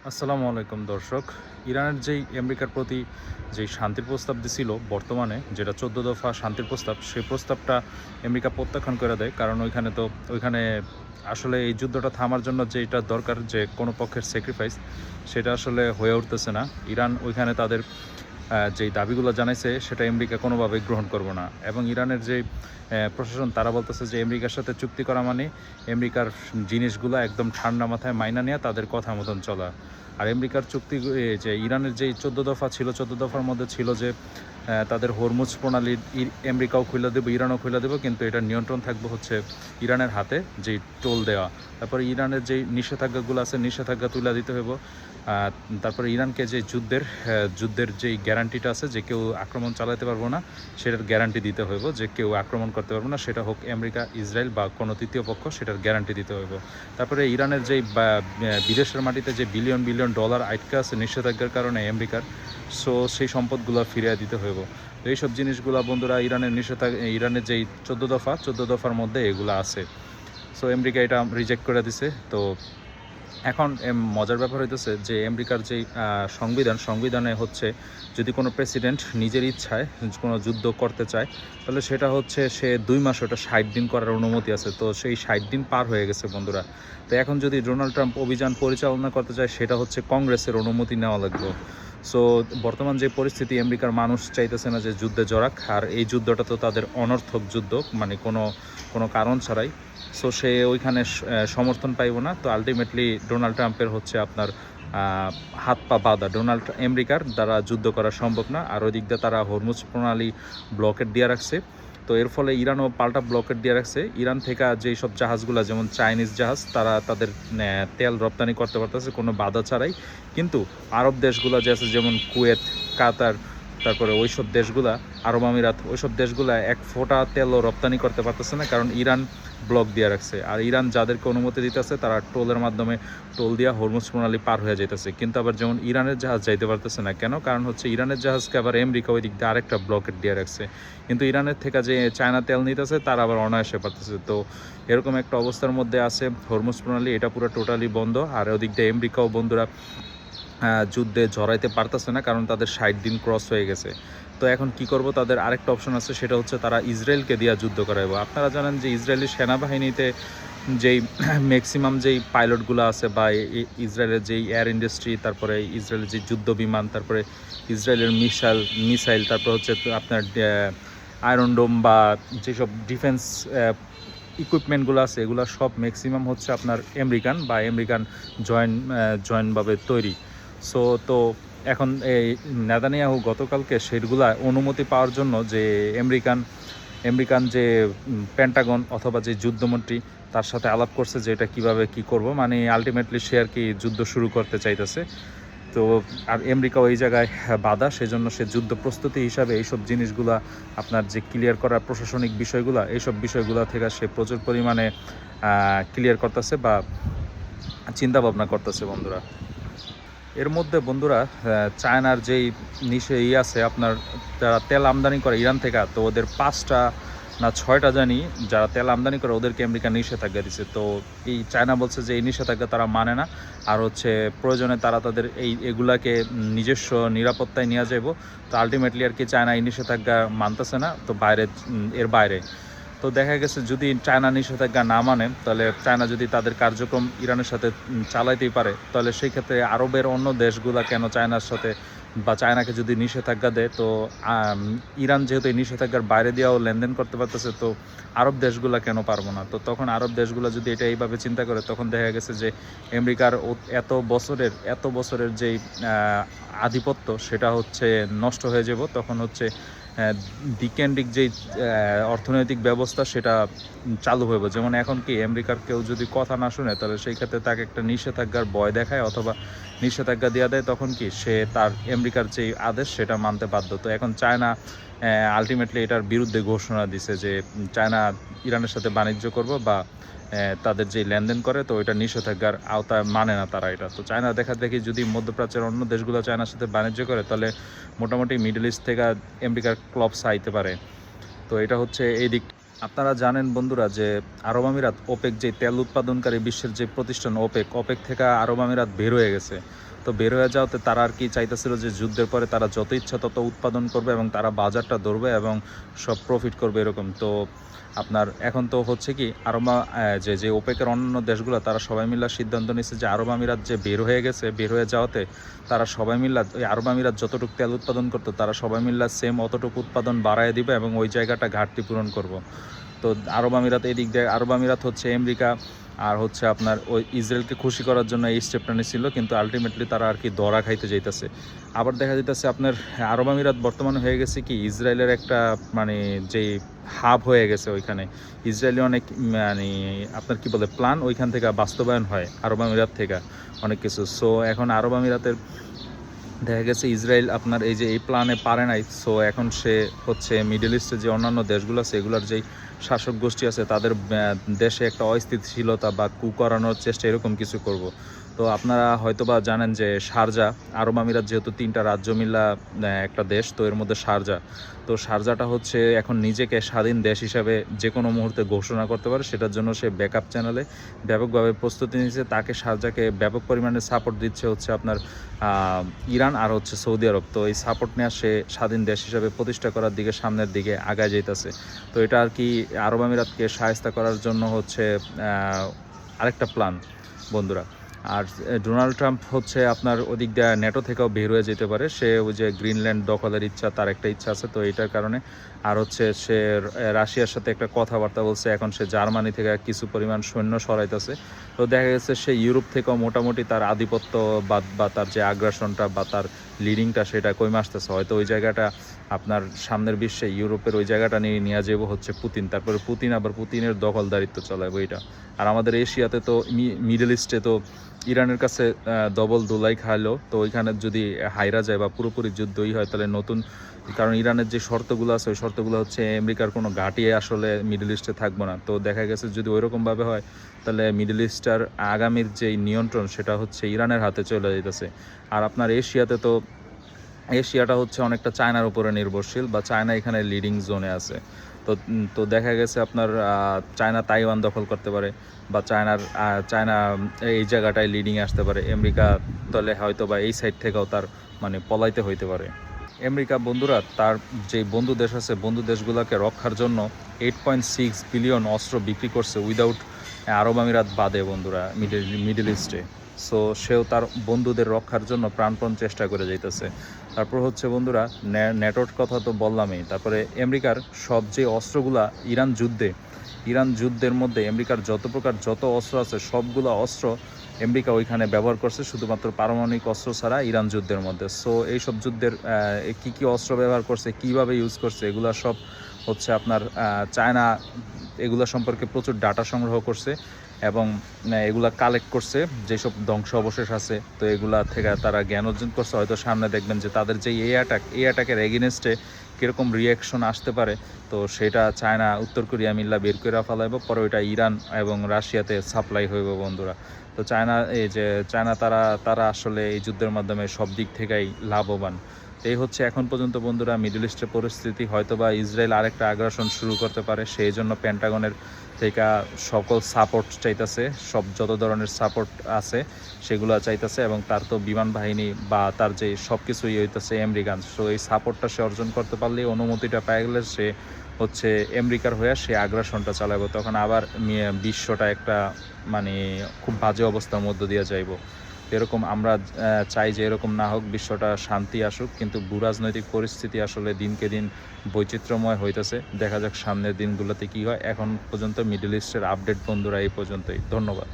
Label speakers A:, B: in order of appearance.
A: আসসালামু আলাইকুম দর্শক। ইরানের যেই আমেরিকার প্রতি যেই শান্তির প্রস্তাব দিছিল বর্তমানে, যেটা 14 দফা শান্তির প্রস্তাব, সেই প্রস্তাবটা আমেরিকা প্রত্যাখ্যান করে দেয়। কারণ ওইখানে আসলে এই যুদ্ধটা থামার জন্য যেটা দরকার, যে কোনো পক্ষের স্যাক্রিফাইস, সেটা আসলে হয়ে উঠতেছে না। ইরান ওইখানে তাদের যেই দাবিগুলো জানাইছে সেটা আমেরিকা কোনোভাবেই গ্রহণ করবে না। এবং ইরানের যে প্রশাসন, তারা বলতেছে যে আমেরিকার সাথে চুক্তি করা মানে আমেরিকার জিনিসগুলো একদম ঠান্ডা মাথায় মাইনা নিয়ে তাদের কথা মতন চলা। আর আমেরিকার চুক্তি, যে ইরানের যেই 14 দফা ছিল, 14 দফার মধ্যে ছিল যে তাদের হরমুজ প্রণালী আমেরিকাও খুলে দেবো, ইরানও খুলে দেবো, কিন্তু এটার নিয়ন্ত্রণ থাকবে হচ্ছে ইরানের হাতে, যেই টোল দেওয়া। তারপরে ইরানের যেই নিষেধাজ্ঞাগুলো আছে, নিষেধাজ্ঞা তুলে দিতে হবে। তারপরে ইরানকে যে যুদ্ধের যেই গ্যারান্টিটা আছে, যে কেউ আক্রমণ চালাতে পারবো না, সেটার গ্যারান্টি দিতে হইব। যে কেউ আক্রমণ করতে পারবো না, সেটা হোক আমেরিকা, ইসরায়েল বা কোনো তৃতীয় পক্ষ, সেটার গ্যারান্টি দিতে হইব। তারপরে ইরানের যেই বিদেশের মাটিতে যে বিলিয়ন বিলিয়ন ডলার আটকে আছে নিষেধাজ্ঞার কারণে আমেরিকার, সো সেই সম্পদগুলো ফিরিয়ে দিতে হইব। তো এইসব জিনিসগুলো বন্ধুরা, ইরানের যেই 14 দফার মধ্যে এগুলো আছে। সো আমেরিকা এটা রিজেক্ট করে দিছে। তো এখন মজার ব্যাপার হইতেছে যে আমেরিকার যেই সংবিধানে হচ্ছে, যদি কোনো প্রেসিডেন্ট নিজের ইচ্ছায় কোনো যুদ্ধ করতে চায়, তাহলে সেটা হচ্ছে সে 2 মাস, ওটা 60 দিন করার অনুমতি আছে। তো সেই 60 দিন পার হয়ে গেছে বন্ধুরা। তো এখন যদি ডোনাল্ড ট্রাম্প অভিযান পরিচালনা করতে চায়, সেটা হচ্ছে কংগ্রেসের অনুমতি নেওয়া লাগবে। সো বর্তমান যে পরিস্থিতি, আমেরিকার মানুষ চাইতেছে না যে যুদ্ধে জড়াক। আর এই যুদ্ধটা তো তাদের অনর্থক যুদ্ধ, মানে কোনো কারণ ছাড়াই। সো সে ওইখানে সমর্থন পাইব না। তো আলটিমেটলি ডোনাল্ড ট্রাম্পের হচ্ছে আপনার হাত পা বাঁধা। আমেরিকার দ্বারা যুদ্ধ করা সম্ভব না। আর ওই দিক দিয়ে তারা হরমুজ প্রণালী ব্লকেট দিয়ে রাখছে। তো এর ফলে ইরানও পাল্টা ব্লকেট দিয়ে রাখছে। ইরান থেকে যেই সব জাহাজগুলো, যেমন চাইনিজ জাহাজ, তারা তাদের তেল রপ্তানি করতে পারতেছে কোনো বাধা ছাড়াই। কিন্তু আরব দেশগুলো যে আছে, যেমন কুয়েত, কাতার, তারপরে ওইসব দেশগুলা, আরব আমিরাত, ওইসব দেশগুলা এক ফোঁটা তেলও রপ্তানি করতে পারতেছে না, কারণ ইরান ব্লক দিয়ে রাখছে। আর ইরান যাদেরকে অনুমতি দিতেছে, তারা টোলের মাধ্যমে টোল দিয়া হরমুজ প্রণালী পার হয়ে যেতেছে। কিন্তু আবার যেমন ইরানের জাহাজ যাইতে পারতেছে না। কেন? কারণ হচ্ছে ইরানের জাহাজকে আবার আমেরিকা ওই দিক দিয়ে আরেকটা ব্লকেট দিয়ে রাখছে। কিন্তু ইরানের থেকে যে চায়না তেল নিতেছে, তারা আবার অনায়াসে পারতেছে। তো এরকম একটা অবস্থার মধ্যে আছে হরমুজ প্রণালী, এটা পুরো টোটালি বন্ধ। আর ওদিক দিয়ে আমেরিকাও বন্ধুরা যুদ্ধে জড়াইতে পারতেছে না, কারণ তাদের 60 দিন ক্রস হয়ে গেছে। তো এখন কি করব? তাদের আরেকটা অপশন আছে, সেটা হচ্ছে তারা ইসরায়েলকে দিয়ে যুদ্ধ করাইবো। আপনারা জানেন যে ইসরায়েলি সেনাবাহিনীতে যেই ম্যাক্সিমাম যেই পাইলটগুলো আছে, বা ইসরায়েলের যেই এয়ার ইন্ডাস্ট্রি, তারপরে ইসরায়েলের যে যুদ্ধ বিমান, তারপরে ইসরায়েলের মিসাইল, তারপর হচ্ছে আপনার আয়রন ডোম বা যেসব ডিফেন্স ইকুইপমেন্টগুলো আছে, এগুলো সব ম্যাক্সিমাম হচ্ছে আপনার আমেরিকান জয়েন্টভাবে তৈরি। সো তো এখন এই নেতানিয়াহু গতকালকে সেগুলা অনুমতি পাওয়ার জন্য যে আমেরিকান যে পেন্টাগন অথবা যে যুদ্ধমন্ত্রী, তার সাথে আলাপ করছে যে এটা কীভাবে কী করব, মানে আলটিমেটলি সে আর কি যুদ্ধ শুরু করতে চাইতেছে। তো আর আমেরিকা ওই জায়গায় বাধা, সেজন্য সে যুদ্ধ প্রস্তুতি হিসাবে এইসব জিনিসগুলা, আপনার যে ক্লিয়ার করা প্রশাসনিক বিষয়গুলা, এইসব বিষয়গুলা থেকে সে প্রচুর পরিমাণে ক্লিয়ার করতেছে বা চিন্তা ভাবনা করতেছে বন্ধুরা। এর মধ্যে বন্ধুরা, চায়নার যেই আছে আপনার, যারা তেল আমদানি করে ইরান থেকে, তো ওদের 5টা না 6টা জানি যারা তেল আমদানি করে, ওদেরকে আমেরিকা নিষেধাজ্ঞা দিচ্ছে। তো এই চায়না বলছে যে এই নিষেধাজ্ঞা তারা মানে না, আর হচ্ছে প্রয়োজনে তারা তাদের এগুলাকে নিজস্ব নিরাপত্তায় নিয়ে যাইব। তো আলটিমেটলি আর কি চায়না এই নিষেধাজ্ঞা মানতেছে না, তো এর বাইরে। তো দেখা গেছে যদি চায়না নিষেধাজ্ঞা না মানে, তাহলে চায়না যদি তাদের কার্যক্রম ইরানের সাথে চালাইতেই পারে, তাহলে সেই ক্ষেত্রে আরবের অন্য দেশগুলা কেন চায়নার সাথে বা চায়নাকে যদি নিষেধাজ্ঞা দেয়, তো ইরান যেহেতু এই নিষেধাজ্ঞার বাইরে দিয়েও লেনদেন করতে পারতেছে, তো আরব দেশগুলা কেন পারবো না? তো তখন আরব দেশগুলো যদি এটা এইভাবে চিন্তা করে, তখন দেখা গেছে যে আমেরিকার এত বছরের যেই আধিপত্য, সেটা হচ্ছে নষ্ট হয়ে যাব। তখন হচ্ছে দ্বিকেন্দ্রিক যেই অর্থনৈতিক ব্যবস্থা, সেটা চালু হইব। যেমন এখন কি আমেরিকার কেউ যদি কথা না শুনে, তাহলে সেই ক্ষেত্রে তাকে একটা নিষেধাজ্ঞার ভয় দেখায় অথবা নিষেধাজ্ঞা দেওয়া দেয়, তখন কি সে তার আমেরিকার যেই আদেশ, সেটা মানতে বাধ্য। তো এখন চায়না আলটিমেটলি এটার বিরুদ্ধে ঘোষণা দিছে যে চায়না ইরানের সাথে বাণিজ্য করব বা তাদের যে লেনদেন করে, তো এটা নিষেধাজ্ঞার আওতায় মানে না তারা এটা। তো চায়না দেখা দেখি যদি মধ্যপ্রাচ্যের অন্য দেশগুলো চায়নার সাথে বাণিজ্য করে, তাহলে মোটামুটি মিডল ইস্ট থেকে আমেরিকার ক্লবস আইতে পারে। তো এটা হচ্ছে এই দিক। আপনারা জানেন বন্ধুরা যে আরব আমিরাত, ওপেক যে তেল উৎপাদনকারী বিশ্বের যে প্রতিষ্ঠান ওপেক থেকে আরব আমিরাত বের হয়ে গেছে। তো বের হয়ে যাওয়াতে তারা আর কি চাইতেছিল যে যুদ্ধের পরে তারা যত ইচ্ছা তত উৎপাদন করবে এবং তারা বাজারটা ধরবে এবং সব প্রফিট করবে এরকম। তো আপনার এখন তো হচ্ছে কি যে ওপেকের অন্যান্য দেশগুলো তারা সবাই মিলে সিদ্ধান্ত নিচ্ছে যে আরব আমিরাত যে বের হয়ে গেছে, বের হয়ে যাওয়াতে তারা সবাই মিলে ওই আরব আমিরাত যতটুকু তেল উৎপাদন করতো তারা সবাই মিলে সেম অতটুকু উৎপাদন বাড়ায় দিবে এবং ওই জায়গাটা ঘাটতি পূরণ করব। তো আরব আমিরাত এই দিক দিয়ে আরব আমিরাত হচ্ছে আমেরিকা আর হচ্ছে আপনার ওই ইসরায়েলকে খুশি করার জন্য এই স্টেপটা নিয়েছিল, কিন্তু আলটিমেটলি তারা আর কি দরা খাইতে যাইতেছে। আবার দেখা যাইতেছে আপনার আরব আমিরাত বর্তমানে হয়ে গেছে কি ইসরায়েলের একটা মানে যেই হাব হয়ে গেছে, ওইখানে ইসরায়েলি অনেক মানে আপনার কি বলে প্ল্যান ওইখান থেকে বাস্তবায়ন হয় আরব আমিরাত থেকে অনেক কিছু। সো এখন আরব আমিরাতের দেখা গেছে ইসরায়েল আপনার এই প্ল্যানে পারে নাই। সো এখন সে হচ্ছে মিডল ইস্টের যে অন্যান্য দেশগুলো আছে এগুলোর যেই শাসক গোষ্ঠী আছে তাদের দেশে একটা অস্থিতিশীলতা বা কু করানোর চেষ্টা এরকম কিছু করব। তো আপনারা হয়তোবা জানেন যে শারজা, আরব আমিরাত যেহেতু 3টা রাজ্য মিলা একটা দেশ, তো এর মধ্যে শারজা, তো শারজাটা হচ্ছে এখন নিজেকে স্বাধীন দেশ হিসাবে যে কোনো মুহূর্তে ঘোষণা করতে পারে। সেটার জন্য সে ব্যাকআপ চ্যানেলে ব্যাপকভাবে প্রস্তুতি নিচ্ছে। তাকে শারজাকে ব্যাপক পরিমাণে সাপোর্ট দিচ্ছে হচ্ছে আপনার ইরান আর হচ্ছে সৌদি আরব। তো এই সাপোর্ট নেওয়া সে স্বাধীন দেশ হিসাবে প্রতিষ্ঠা করার দিকে সামনের দিকে আগায় যাইতেছে। তো এটা আর কি আরব আমিরাতকে শায়েস্তা করার জন্য হচ্ছে আরেকটা প্ল্যান বন্ধুরা। আর ডোনাল্ড ট্রাম্প হচ্ছে আপনার ওদিক দিয়ে ন্যাটো থেকেও বের হয়ে যেতে পারে। সে ওই যে গ্রিনল্যান্ড দখলের ইচ্ছা, তার একটা ইচ্ছা আছে, তো এইটার কারণে। আর হচ্ছে সে রাশিয়ার সাথে একটা কথাবার্তা বলছে, এখন সে জার্মানি থেকে কিছু পরিমাণ সৈন্য সরাইতেছে। তো দেখা গেছে সে ইউরোপ থেকেও মোটামুটি তার আধিপত্য বা তার যে আগ্রাসনটা বা তার লিডিংটা সেটা কমে আসতেছে। হয়তো ওই জায়গাটা আপনার সামনের বিশ্বে ইউরোপের ওই জায়গাটা নিয়ে যাবো হচ্ছে পুতিন, তারপরে পুতিনের দখলদারিত্ব চালাবো এটা। আর আমাদের এশিয়াতে তো মিডল ইস্টে তো ইরানের কাছে ডবল দোলাই খাইলো, তো ওইখানে যদি হাইরা যায় বা পুরোপুরি যুদ্ধই হয় তাহলে নতুন, কারণ ইরানের যে শর্তগুলো আছে ওই শর্তগুলো হচ্ছে আমেরিকার কোনো ঘাঁটি আসলে মিডল ইস্টে থাকবো না। তো দেখা গেছে যদি ওইরকমভাবে হয় তাহলে মিডল ইস্টার আগামীর যেই নিয়ন্ত্রণ সেটা হচ্ছে ইরানের হাতে চলে যেতেছে। আর আপনার এশিয়াটা হচ্ছে অনেকটা চায়নার উপরে নির্ভরশীল, বা চায়না এখানে লিডিং জোনে আছে। তো দেখা গেছে আপনার চায়না তাইওয়ান দখল করতে পারে, বা চায়না এই জায়গাটায় লিডিংয়ে আসতে পারে। আমেরিকা তাহলে হয়তো বা এই সাইড থেকেও তার মানে পলাইতে হইতে পারে। আমেরিকা বন্ধুরা তার যে বন্ধু দেশ আছে বন্ধু দেশগুলোকে রক্ষার জন্য 8.6 বিলিয়ন অস্ত্র বিক্রি করছে উইদাউট আরব আমিরাত বাদে বন্ধুরা মিডল ইস্টে। সো সেও তার বন্ধুদের রক্ষার জন্য প্রাণপণ চেষ্টা করে যাইতেছে। তারপর হচ্ছে বন্ধুরা নেটোর কথা তো বললামই। তারপরে আমেরিকার সব যে অস্ত্রগুলা ইরান যুদ্ধের মধ্যে আমেরিকার যত অস্ত্র আছে সবগুলো অস্ত্র আমেরিকা ওইখানে ব্যবহার করছে, শুধুমাত্র পারমাণবিক অস্ত্র ছাড়া ইরান যুদ্ধের মধ্যে। সো এইসব যুদ্ধের কী অস্ত্র ব্যবহার করছে, কিভাবে ইউজ করছে, এগুলা সব হচ্ছে আপনার চায়না এগুলো সম্পর্কে প্রচুর ডাটা সংগ্রহ করছে এবং এগুলা কালেক্ট করছে যেসব ধ্বংস অবশেষ আছে। তো এগুলা থেকে তারা জ্ঞান অর্জন করছে। হয়তো সামনে দেখবেন যে তাদের যে এই অ্যাটাকের এগেনস্টে কীরকম রিয়াকশন আসতে পারে, তো সেটা চায়না উত্তর কোরিয়া মিল্লা বের করে ফেলাইব, পরে ওইটা ইরান এবং রাশিয়াতে সাপ্লাই হইব বন্ধুরা। তো চায়না তারা আসলে এই যুদ্ধের মাধ্যমে সব দিক থেকেই লাভবান। এই হচ্ছে এখন পর্যন্ত বন্ধুরা মিডল ইস্টের পরিস্থিতি। হয়তোবা ইসরায়েল আরেকটা আগ্রাসন শুরু করতে পারে, সেই জন্য পেন্টাগনের থেকে সকল সাপোর্ট চাইতেছে, যত ধরনের সাপোর্ট আছে সেগুলো চাইতেছে, এবং তার তো বিমান বাহিনী বা তার যে সব কিছুই হইতেছে আমেরিকান। সো এই সাপোর্টটা সে অর্জন করতে পারলে, অনুমতিটা পেয়ে গেলে সে হচ্ছে আমেরিকার হয়ে সে আগ্রাসনটা চালাবে। তখন আবার বিশ্বটা একটা মানে খুব বাজে অবস্থার মধ্য দিয়ে যাইব। এরকম আমরা চাই যে এরকম না হোক, বিশ্বটা শান্তি আসুক, কিন্তু ভূরাজনৈতিক পরিস্থিতি আসলে দিনকে দিন বৈচিত্র্যময় হইতেছে। দেখা যাক সামনের দিনগুলোতে কি হয়। এখন পর্যন্ত মিডল ইস্টের আপডেট বন্ধুরা এই পর্যন্তই। ধন্যবাদ।